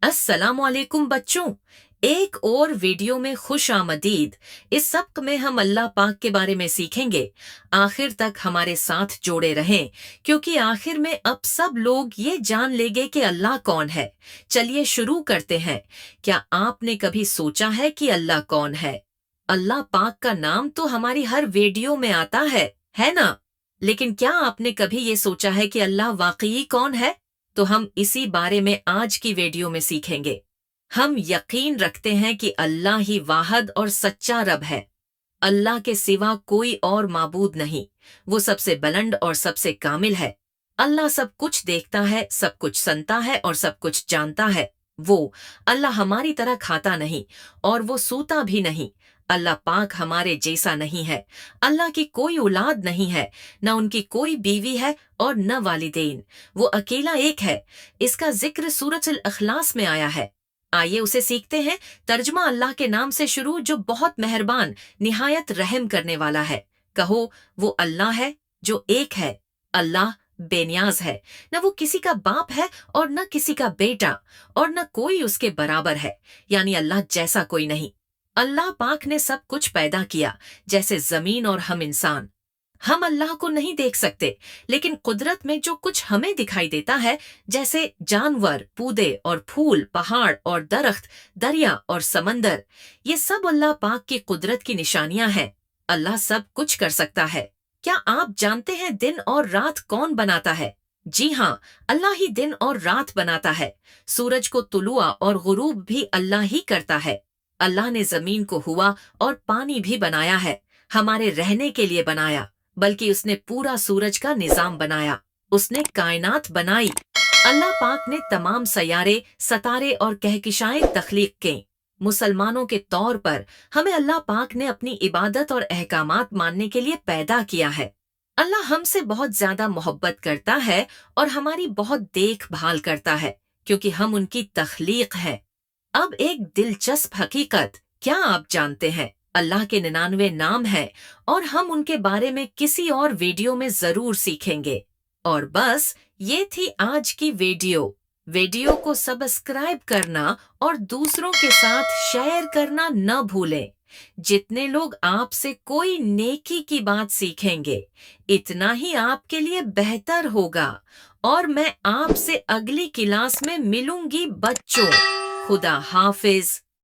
अस्सलाम वालेकुम बच्चों। एक और वीडियो में खुश आमदीद। इस सबक में हम अल्लाह पाक के बारे में सीखेंगे। आखिर तक हमारे साथ जोड़े रहें, क्योंकि आखिर में अब सब लोग ये जान लेंगे कि अल्लाह कौन है। चलिए शुरू करते हैं। क्या आपने कभी सोचा है कि अल्लाह कौन है? अल्लाह पाक का नाम तो हमारी हर वीडियो में आता है ना? लेकिन क्या आपने कभी ये सोचा है कि अल्लाह वाकई कौन है? तो हम इसी बारे में आज की वीडियो में सीखेंगे। हम यकीन रखते हैं कि अल्लाह ही वाहद और सच्चा रब है। अल्लाह के सिवा कोई और माबूद नहीं। वो सबसे बुलंद और सबसे कामिल है। अल्लाह सब कुछ देखता है, सब कुछ सुनता है और सब कुछ जानता है। वो अल्लाह हमारी तरह खाता नहीं और वो सूता भी नहीं। अल्लाह पाक हमारे जैसा नहीं है। अल्लाह की कोई औलाद नहीं है, न उनकी कोई बीवी है और न वालिदैन। वो अकेला एक है। इसका जिक्र सूरत अल अखलास में आया है। आइए उसे सीखते हैं। तर्जमा अल्लाह के नाम से शुरू, जो बहुत मेहरबान, निहायत रहम करने वाला है। कहो, वो अल्लाह है जो एक है। अल्लाह बेनियाज है। न वो किसी का बाप है और न किसी का बेटा, और न कोई उसके बराबर है, यानी अल्लाह जैसा कोई नहीं। अल्लाह पाक ने सब कुछ पैदा किया, जैसे जमीन और हम इंसान। हम अल्लाह को नहीं देख सकते, लेकिन कुदरत में जो कुछ हमें दिखाई देता है, जैसे जानवर, पौधे और फूल, पहाड़ और दरख्त, दरिया और समंदर, ये सब अल्लाह पाक की कुदरत की निशानियां हैं। अल्लाह सब कुछ कर सकता है। क्या आप जानते हैं दिन और रात कौन बनाता है? जी हाँ, अल्लाह ही दिन और रात बनाता है। सूरज को तुलुआ और गुरूब भी अल्लाह ही करता है। अल्लाह ने जमीन को हुआ और पानी भी बनाया है, हमारे रहने के लिए बनाया। बल्कि उसने पूरा सूरज का निजाम बनाया। उसने कायनात बनाई। अल्लाह पाक ने तमाम सयारे, सतारे और कहकिशाएं तख्लीक की। मुसलमानों के तौर पर हमें अल्लाह पाक ने अपनी इबादत और अहकामात मानने के लिए पैदा किया है। अल्लाह हमसे बहुत ज्यादा मोहब्बत करता है और हमारी बहुत देखभाल करता है, क्योंकि हम उनकी तख्लीक है। अब एक दिलचस्प हकीकत, क्या आप जानते हैं अल्लाह के 99 नाम हैं और हम उनके बारे में किसी और वीडियो में जरूर सीखेंगे। और बस ये थी आज की वीडियो। वीडियो को सब्सक्राइब करना और दूसरों के साथ शेयर करना न भूलें। जितने लोग आपसे कोई नेकी की बात सीखेंगे, इतना ही आपके लिए बेहतर होगा। और मैं आपसे अगली क्लास में मिलूंगी बच्चों। खुदा हाफिज।